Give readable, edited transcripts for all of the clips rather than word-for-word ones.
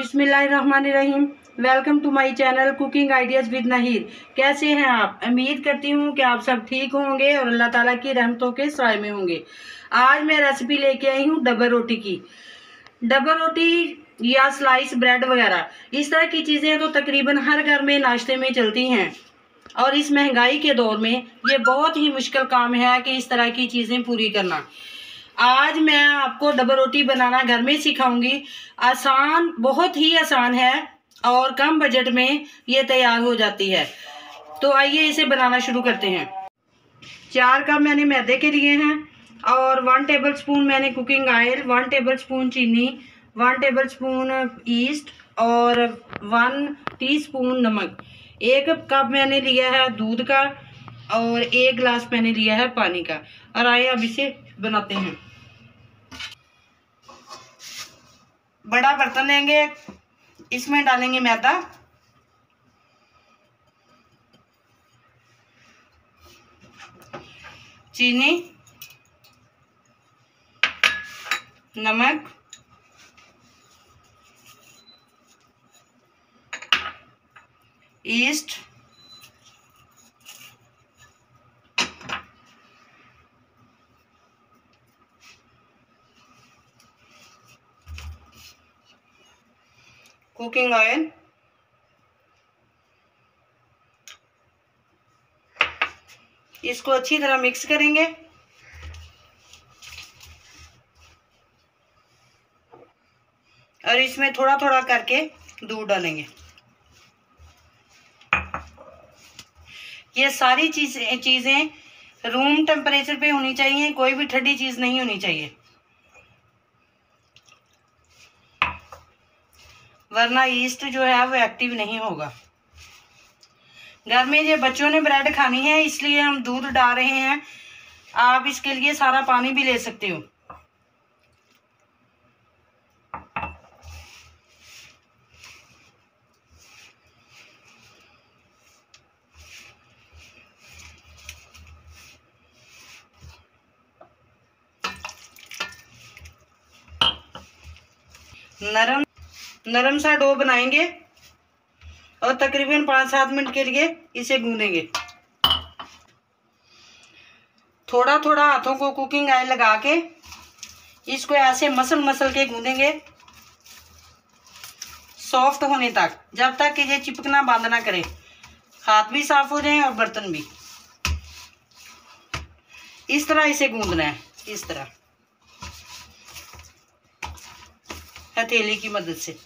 बिस्मिल्लाहिर्रहमानिर्रहीम। Welcome to my channel cooking ideas with Nahir. कैसे हैं आप? उम्मीद करती हूँ कि आप सब ठीक होंगे और अल्लाह ताला की रहमतों के साए में होंगे। आज मैं रेसिपी लेके आई हूँ डबल रोटी की। डबल रोटी या स्लाइस ब्रेड वगैरह इस तरह की चीज़ें तो तकरीबन हर घर में नाश्ते में चलती हैं, और इस महंगाई के दौर में ये बहुत ही मुश्किल काम है कि इस तरह की चीज़ें पूरी करना। आज मैं आपको डबल रोटी बनाना घर में सिखाऊंगी। आसान, बहुत ही आसान है और कम बजट में ये तैयार हो जाती है। तो आइए इसे बनाना शुरू करते हैं। 4 कप मैंने मैदे के लिए हैं और 1 टेबल स्पून मैंने कुकिंग ऑयल, 1 टेबल स्पून चीनी, 1 टेबल स्पून ईस्ट और 1 टीस्पून नमक। 1 कप मैंने लिया है दूध का और 1 गिलास मैंने लिया है पानी का। और आइए अब इसे बनाते हैं। बड़ा बर्तन लेंगे, इसमें डालेंगे मैदा, चीनी, नमक, ईस्ट, कुकिंग ऑयल, इसको अच्छी तरह मिक्स करेंगे। और इसमें थोड़ा थोड़ा करके दूध डालेंगे। ये सारी चीज़ें रूम टेम्परेचर पे होनी चाहिए, कोई भी ठंडी चीज़ नहीं होनी चाहिए, वरना ईस्ट जो है वो एक्टिव नहीं होगा। घर में ये बच्चों ने ब्रेड खानी है, इसलिए हम दूध डाल रहे हैं। आप इसके लिए सारा पानी भी ले सकते हो। नरम सा डो बनाएंगे और तकरीबन 5-7 मिनट के लिए इसे गूंदेंगे। थोड़ा थोड़ा हाथों को कुकिंग ऑयल लगा के इसको ऐसे मसल के गूंदेंगे सॉफ्ट होने तक, जब तक कि ये चिपकना बंद ना करे। हाथ भी साफ हो जाए और बर्तन भी। इस तरह इसे गूंदना है, इस तरह हथेली की मदद से।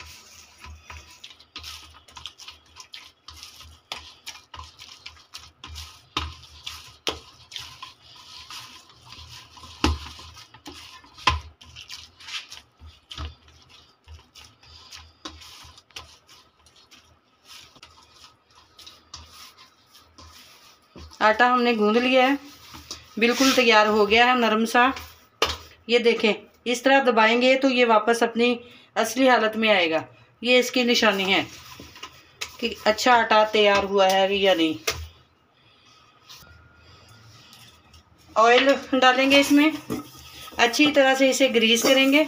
आटा हमने गूंद लिया है, बिल्कुल तैयार हो गया है नरम सा। ये देखें, इस तरह दबाएंगे तो ये वापस अपनी असली हालत में आएगा। ये इसकी निशानी है कि अच्छा आटा तैयार हुआ है या नहीं। ऑयल डालेंगे इसमें, अच्छी तरह से इसे ग्रीस करेंगे।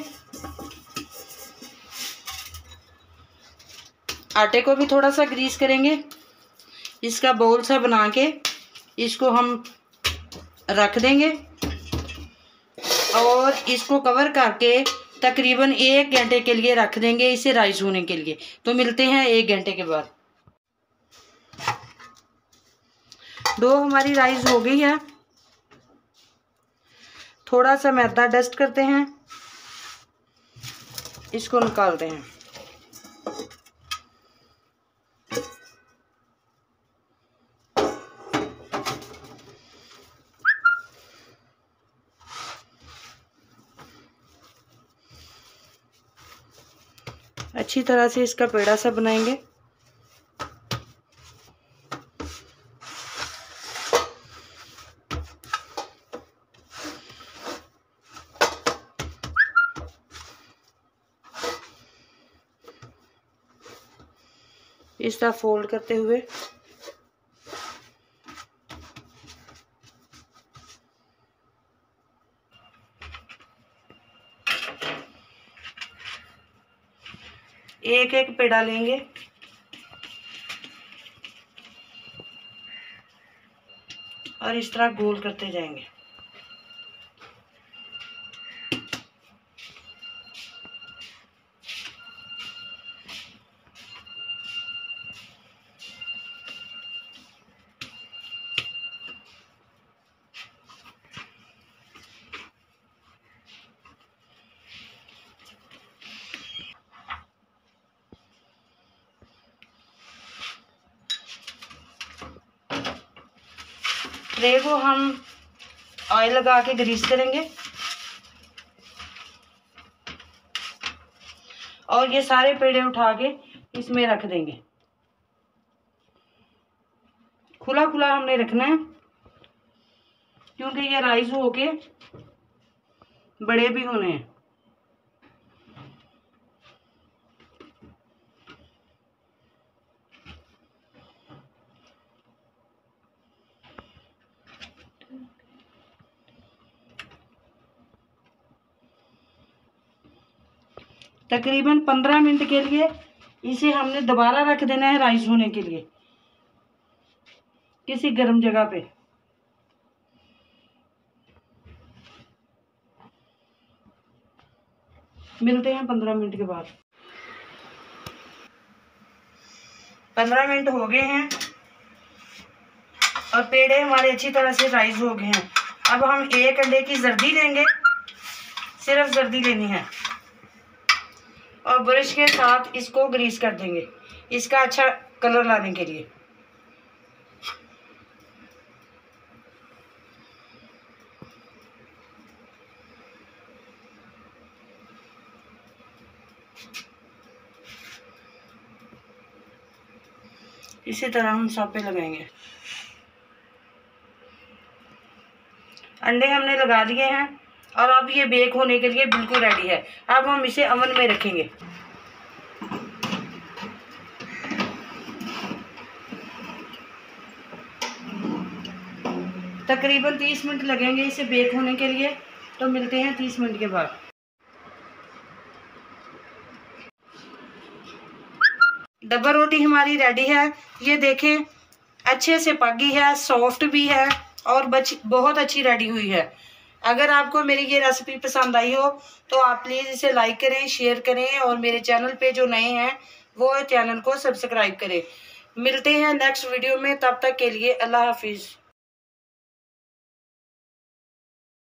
आटे को भी थोड़ा सा ग्रीस करेंगे। इसका बोल सा बना के इसको हम रख देंगे और इसको कवर करके तकरीबन 1 घंटे के लिए रख देंगे, इसे राइस होने के लिए। तो मिलते हैं 1 घंटे के बाद। डो हमारी राइस हो गई है। थोड़ा सा मैदा डस्ट करते हैं, इसको निकालते हैं। अच्छी तरह से इसका पेड़ा सा बनाएंगे। इस तरह फोल्ड करते हुए एक एक पेड़ा लेंगे। और इस तरह गोल करते जाएंगे। ट्रे को हम ऑयल लगा के ग्रीस करेंगे और ये सारे पेड़े उठा के इसमें रख देंगे। खुला खुला हमने रखना है क्योंकि ये राइस होके बड़े भी होने हैं। तकरीबन 15 मिनट के लिए इसे हमने दोबारा रख देना है राइस होने के लिए किसी गर्म जगह पे। मिलते हैं 15 मिनट के बाद। 15 मिनट हो गए हैं और पेड़े हमारे अच्छी तरह से राइस हो गए हैं। अब हम एक अंडे की जर्दी लेंगे, सिर्फ जर्दी लेनी है, और ब्रश के साथ इसको ग्रीस कर देंगे इसका अच्छा कलर लाने के लिए। इसी तरह हम सब पे लगाएंगे। अंडे हमने लगा दिए हैं और अब ये बेक होने के लिए बिल्कुल रेडी है। अब हम इसे ओवन में रखेंगे। तकरीबन 30 मिनट लगेंगे इसे बेक होने के लिए, तो मिलते हैं 30 मिनट के बाद। डबल रोटी हमारी रेडी है। ये देखें अच्छे से पकी है, सॉफ्ट भी है और बहुत अच्छी रेडी हुई है। अगर आपको मेरी ये रेसिपी पसंद आई हो तो आप प्लीज़ इसे लाइक करें, शेयर करें और मेरे चैनल पे जो नए हैं वो चैनल को सब्सक्राइब करें। मिलते हैं नेक्स्ट वीडियो में, तब तक के लिए अल्लाह हाफिज़।